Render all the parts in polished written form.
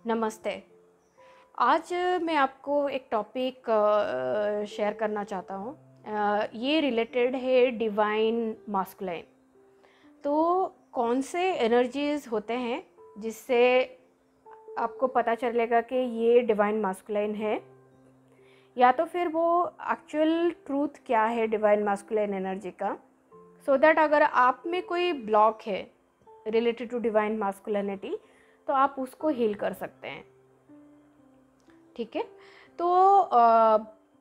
नमस्ते। आज मैं आपको एक टॉपिक शेयर करना चाहता हूँ। ये रिलेटेड है डिवाइन मास्कुलाइन। तो कौन से एनर्जीज़ होते हैं जिससे आपको पता चलेगा कि ये डिवाइन मास्कुलाइन है, या तो फिर वो एक्चुअल ट्रूथ क्या है डिवाइन मास्कुलाइन एनर्जी का, सो दैट अगर आप में कोई ब्लॉक है रिलेटेड टू डिवाइन मास्कुलिनिटी तो आप उसको हील कर सकते हैं। ठीक है। तो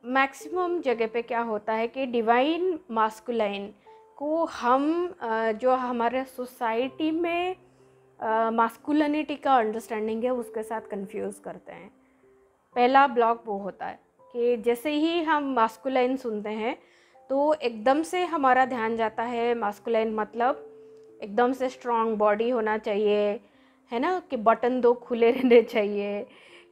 मैक्सिमम जगह पे क्या होता है कि डिवाइन मास्कुलाइन को हम जो हमारे सोसाइटी में मास्कुलिनिटी का अंडरस्टैंडिंग है उसके साथ कंफ्यूज करते हैं। पहला ब्लॉक वो होता है कि जैसे ही हम मास्कुलाइन सुनते हैं तो एकदम से हमारा ध्यान जाता है मास्कुलाइन मतलब एकदम से स्ट्रॉन्ग बॉडी होना चाहिए, है ना, कि बटन दो खुले रहने चाहिए,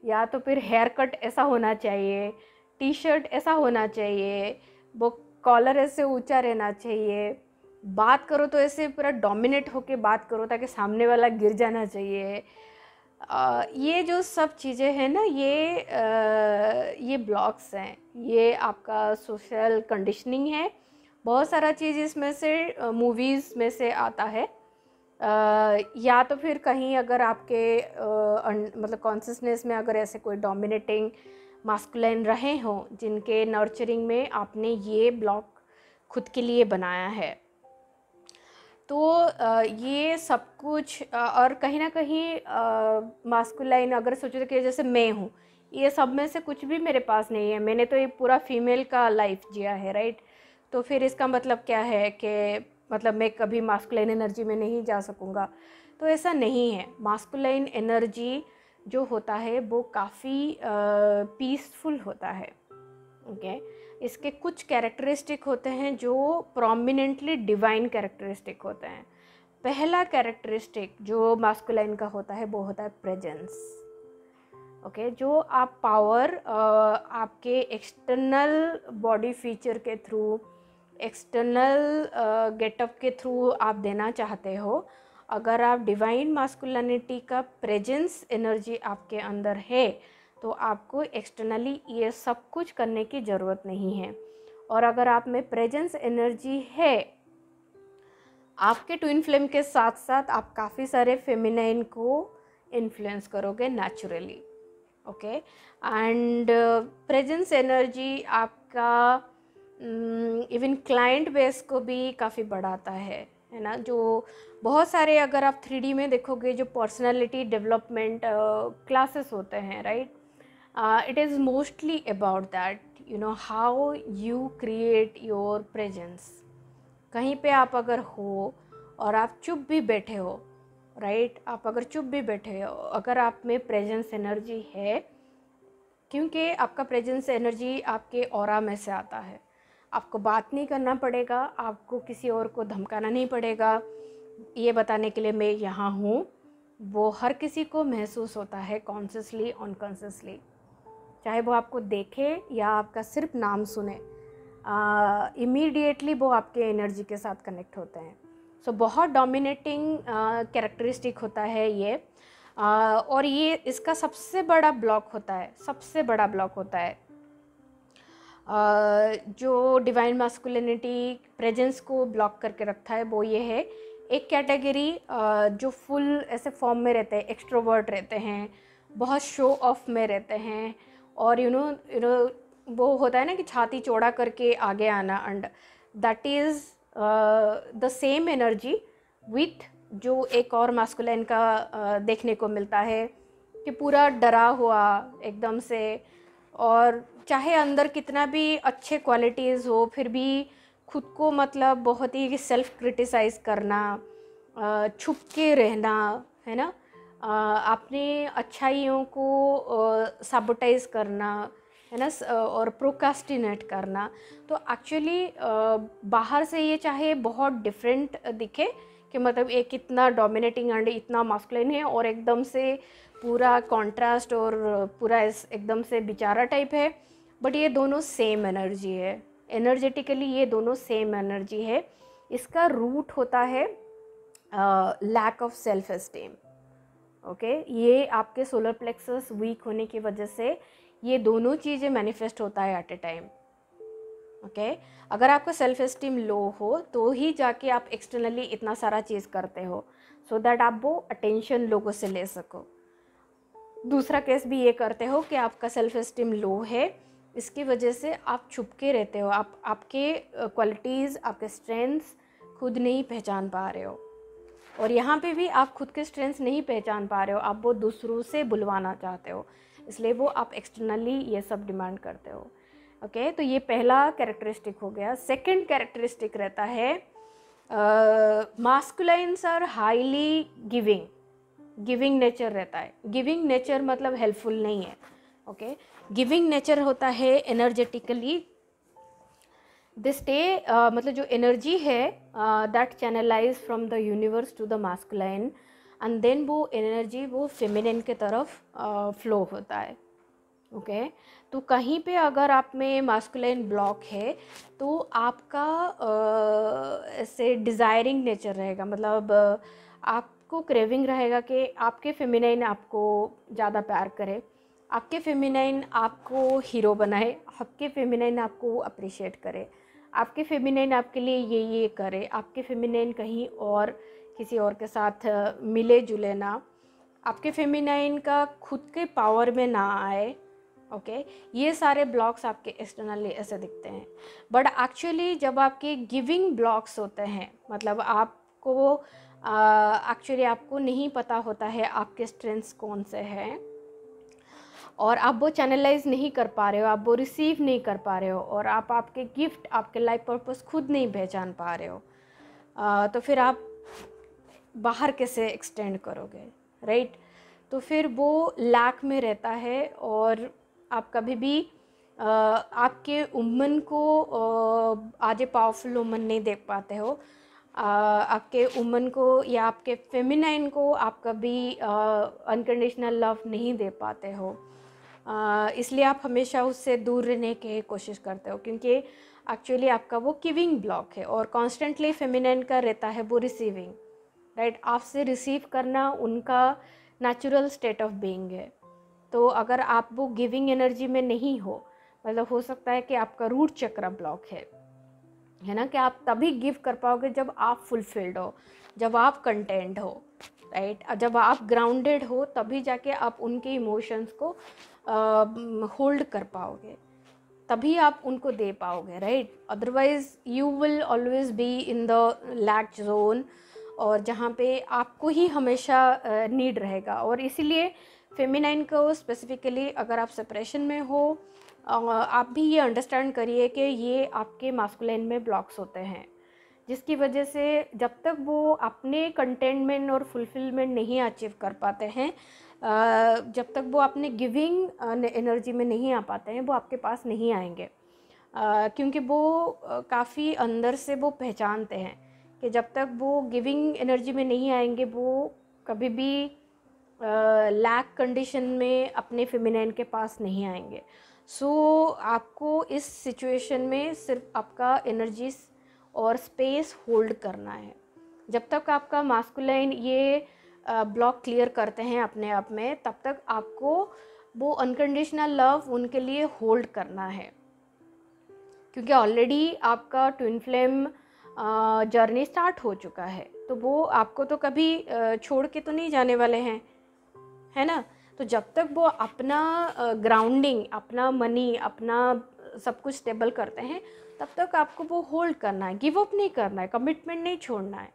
या तो फिर हेयर कट ऐसा होना चाहिए, टी शर्ट ऐसा होना चाहिए, वो कॉलर ऐसे ऊंचा रहना चाहिए, बात करो तो ऐसे पूरा डोमिनेट होके बात करो ताकि सामने वाला गिर जाना चाहिए। ये जो सब चीज़ें हैं ना, ये ब्लॉक्स हैं, ये आपका सोशल कंडीशनिंग है। बहुत सारा चीज़ इसमें से मूवीज़ में से आता है, या तो फिर कहीं अगर आपके मतलब कॉन्शियसनेस में अगर ऐसे कोई डोमिनेटिंग मास्कुलाइन रहे हों जिनके नर्चरिंग में आपने ये ब्लॉक खुद के लिए बनाया है, तो ये सब कुछ और कहीं ना कहीं मास्कुलाइन अगर सोचो कि जैसे मैं हूँ, ये सब में से कुछ भी मेरे पास नहीं है, मैंने तो ये पूरा फीमेल का लाइफ जिया है, राइट। तो फिर इसका मतलब क्या है कि मतलब मैं कभी मास्कुलाइन एनर्जी में नहीं जा सकूँगा? तो ऐसा नहीं है। मास्कुलाइन एनर्जी जो होता है वो काफ़ी पीसफुल होता है। ओके। इसके कुछ कैरेक्टरिस्टिक होते हैं जो प्रोमिनेंटली डिवाइन कैरेक्टरिस्टिक होते हैं। पहला कैरेक्टरिस्टिक जो मास्कुलाइन का होता है वो होता है प्रेजेंस। ओके। जो आप पावर आपके एक्सटर्नल बॉडी फीचर के थ्रू, एक्सटर्नल गेटअप के थ्रू आप देना चाहते हो, अगर आप डिवाइन मास्कुलिनिटी का प्रेजेंस एनर्जी आपके अंदर है तो आपको एक्सटर्नली ये सब कुछ करने की ज़रूरत नहीं है। और अगर आप में प्रेजेंस एनर्जी है, आपके ट्विन फ्लेम के साथ साथ आप काफ़ी सारे फेमिनाइन को इन्फ्लुएंस करोगे naturally. Okay. And presence energy आपका इवन क्लाइंट बेस को भी काफ़ी बढ़ाता है ना। जो बहुत सारे अगर आप 3D में देखोगे जो पर्सनालिटी डेवलपमेंट क्लासेस होते हैं, right, it is mostly about that, you know, how you create your presence। कहीं पे आप अगर हो और आप चुप भी बैठे हो, राइट, आप अगर चुप भी बैठे हो, अगर आप में प्रेजेंस एनर्जी है, क्योंकि आपका प्रेजेंस एनर्जी आपके ऑरा में से आता है, आपको बात नहीं करना पड़ेगा, आपको किसी और को धमकाना नहीं पड़ेगा ये बताने के लिए मैं यहाँ हूँ। वो हर किसी को महसूस होता है, कॉन्शियसली अनकॉन्शियसली, चाहे वो आपको देखे या आपका सिर्फ नाम सुने, इमीडिएटली वो आपके एनर्जी के साथ कनेक्ट होते हैं। सो बहुत डोमिनेटिंग कैरेक्टरिस्टिक होता है ये। और ये इसका सबसे बड़ा ब्लॉक होता है, सबसे बड़ा ब्लॉक होता है जो डिवाइन मास्कुलिनिटी प्रेजेंस को ब्लॉक करके रखता है, वो ये है। एक कैटेगरी जो फुल ऐसे फॉर्म में रहते हैं, एक्सट्रोवर्ट रहते हैं, बहुत शो ऑफ में रहते हैं, और यू नो वो होता है ना कि छाती चौड़ा करके आगे आना, and that is the same energy with जो एक और मास्कुलाइन का देखने को मिलता है कि पूरा डरा हुआ एकदम से, और चाहे अंदर कितना भी अच्छे क्वालिटीज़ हो फिर भी खुद को मतलब बहुत ही सेल्फ क्रिटिसाइज़ करना, छुप के रहना, है ना, अपने अच्छाइयों को साबोटाइज करना, है ना, और प्रोकास्टिनेट करना। तो एक्चुअली बाहर से ये चाहे बहुत डिफरेंट दिखे कि मतलब एक इतना डोमिनेटिंग एंड इतना मास्कुलिन है और एकदम से पूरा कॉन्ट्रास्ट और पूरा एकदम से बेचारा टाइप है, बट ये दोनों सेम एनर्जी है। एनर्जेटिकली ये दोनों सेम एनर्जी है। इसका रूट होता है lack of self esteem. Okay. ये आपके सोलर प्लेक्सस वीक होने की वजह से ये दोनों चीज़ें मैनिफेस्ट होता है एट ए टाइम। ओके, अगर आपका सेल्फ एस्टीम लो हो तो ही जाके आप एक्सटर्नली इतना सारा चीज़ करते हो, सो दैट आप वो अटेंशन लोगों से ले सको। दूसरा केस भी ये करते हो कि आपका सेल्फ एस्टीम लो है, इसकी वजह से आप छुप के रहते हो, आप आपके क्वालिटीज़, आपके स्ट्रेंथ्स खुद नहीं पहचान पा रहे हो। और यहाँ पे भी आप खुद के स्ट्रेंथ्स नहीं पहचान पा रहे हो, आप वो दूसरों से बुलवाना चाहते हो, इसलिए वो आप एक्सटर्नली ये सब डिमांड करते हो। ओके, तो ये पहला कैरेक्टरिस्टिक हो गया। सेकंड कैरेक्टरिस्टिक रहता है मास्कुलाइन्स आर हाईली गिविंग नेचर रहता है। गिविंग नेचर मतलब हेल्पफुल नहीं है। ओके, गिविंग नेचर होता है एनर्जेटिकली दे स्टे, मतलब जो एनर्जी है that channelize from the universe to the masculine, and then वो एनर्जी वो फेमिनिन के तरफ फ्लो होता है। ओके, तो कहीं पे अगर आप में मास्कुलाइन ब्लॉक है तो आपका ऐसे डिज़ायरिंग नेचर रहेगा, मतलब आपको क्रेविंग रहेगा कि आपके फेमिनाइन आपको ज़्यादा प्यार करे, आपके फेमिनाइन आपको हीरो बनाए, आपके फेमिनाइन आपको अप्रिशिएट करे, आपके फेमिनाइन आपके लिए ये करे, आपके फेमिनाइन कहीं और किसी और के साथ मिले जुले ना, आपके फेमिनाइन का खुद के पावर में ना आए। ओके, ये सारे ब्लॉक्स आपके एक्सटर्नली ऐसे दिखते हैं। बट एक्चुअली जब आपके गिविंग ब्लॉक्स होते हैं, मतलब आपको एक्चुअली आपको नहीं पता होता है आपके स्ट्रेंथ्स कौन से हैं और आप वो चैनलाइज नहीं कर पा रहे हो, आप वो रिसीव नहीं कर पा रहे हो, और आप आपके गिफ्ट, आपके लाइफ पर्पस खुद नहीं पहचान पा रहे हो, तो फिर आप बाहर कैसे एक्सटेंड करोगे, राइट? तो फिर वो लैक में रहता है और आप कभी भी आपके वुमन को आज ए पावरफुल वुमन नहीं देख पाते हो, आपके वुमन को या आपके फेमिनाइन को आप कभी अनकंडीशनल लव नहीं दे पाते हो, इसलिए आप हमेशा उससे दूर रहने की कोशिश करते हो, क्योंकि एक्चुअली आपका वो गिविंग ब्लॉक है और कॉन्स्टेंटली फेमिनाइन का रहता है वो रिसीविंग, राइट? आपसे रिसीव करना उनका नेचुरल स्टेट ऑफ बीइंग है। तो अगर आप वो गिविंग एनर्जी में नहीं हो, मतलब हो सकता है कि आपका रूट चक्र ब्लॉक है ना, कि आप तभी गिव कर पाओगे जब आप फुलफिल्ड हो, जब आप कंटेंट हो, राइट? जब आप ग्राउंडेड हो तभी जाके आप उनके इमोशंस को होल्ड कर पाओगे, तभी आप उनको दे पाओगे, right? Otherwise you will always be in the lack zone, और जहाँ पे आपको ही हमेशा नीड रहेगा। और इसीलिए फेमिनाइन को स्पेसिफिकली अगर आप सेपरेशन में हो, आप भी ये अंडरस्टैंड करिए कि ये आपके मास्कुलाइन में ब्लॉक्स होते हैं, जिसकी वजह से जब तक वो अपने कंटेंटमेंट और फुलफिलमेंट नहीं अचीव कर पाते हैं, जब तक वो अपने गिविंग एनर्जी में नहीं आ पाते हैं, वो आपके पास नहीं आएंगे, क्योंकि वो काफ़ी अंदर से वो पहचानते हैं कि जब तक वो गिविंग एनर्जी में नहीं आएंगे वो कभी भी लैक कंडीशन में अपने फेमिनाइन के पास नहीं आएंगे। सो आपको इस सिचुएशन में सिर्फ आपका एनर्जी और स्पेस होल्ड करना है। जब तक आपका मास्कुलाइन ये ब्लॉक क्लियर करते हैं अपने आप में, तब तक आपको वो अनकंडीशनल लव उनके लिए होल्ड करना है, क्योंकि ऑलरेडी आपका ट्विन फ्लेम जर्नी स्टार्ट हो चुका है, तो वो आपको तो कभी छोड़ के तो नहीं जाने वाले हैं, है ना? तो जब तक वो अपना ग्राउंडिंग, अपना मनी, अपना सब कुछ स्टेबल करते हैं, तब तक आपको वो होल्ड करना है, गिव अप नहीं करना है, कमिटमेंट नहीं छोड़ना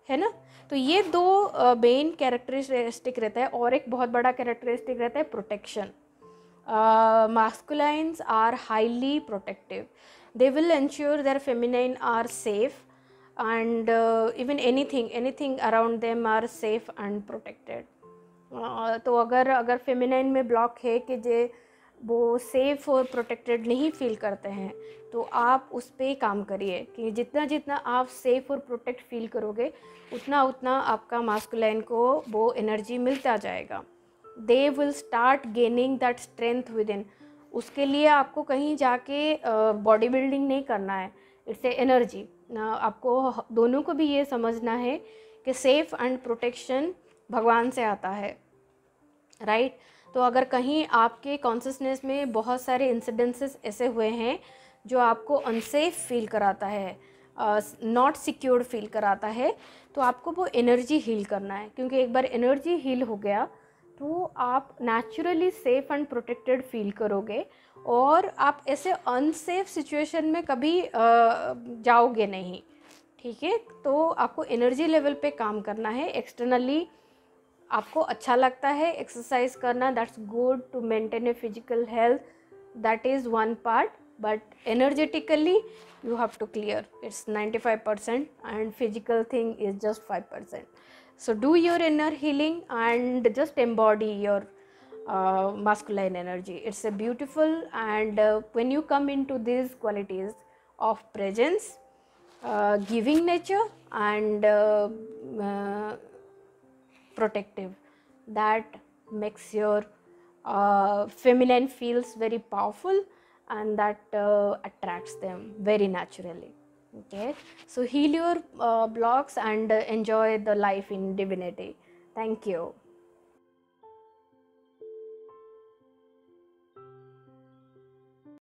है ना? तो ये दो मेन कैरेक्टरिस्टिक रहता है। और एक बहुत बड़ा कैरेक्टरिस्टिक रहता है protection. masculines are highly protective. They will ensure their feminine are safe, and even anything around them are safe and protected. तो अगर फेमिनाइन में ब्लॉक है कि जे वो सेफ़ और प्रोटेक्टेड नहीं फील करते हैं, तो आप उस पर काम करिए कि जितना जितना आप सेफ़ और प्रोटेक्ट फील करोगे, उतना उतना आपका मास्कुलाइन को वो एनर्जी मिलता जाएगा। They will start gaining that strength with in. उसके लिए आपको कहीं जाके बॉडी बिल्डिंग नहीं करना है, इट्स ए एनर्जी। आपको दोनों को भी ये समझना है कि सेफ़ एंड प्रोटेक्शन भगवान से आता है, राइट। तो अगर कहीं आपके कॉन्शियसनेस में बहुत सारे इंसिडेंसेस ऐसे हुए हैं जो आपको अनसेफ फील कराता है, नॉट सिक्योर्ड फील कराता है, तो आपको वो एनर्जी हील करना है, क्योंकि एक बार एनर्जी हील हो गया तो आप naturally safe and protected feel करोगे, और आप ऐसे अनसेफ सिचुएशन में कभी जाओगे नहीं, ठीक है। तो आपको एनर्जी लेवल पे काम करना है। एक्सटर्नली आपको अच्छा लगता है एक्सरसाइज करना, that's good to maintain a physical health, that is one part, but energetically you have to clear, it's 95% and physical thing is just 5%. So do your inner healing and just embody your masculine energy. It's a beautiful, and when you come into these qualities of presence, giving nature, and protective, that makes your feminine feels very powerful, and that attracts them very naturally. Okay, so heal your blocks and enjoy the life in divinity. Thank you.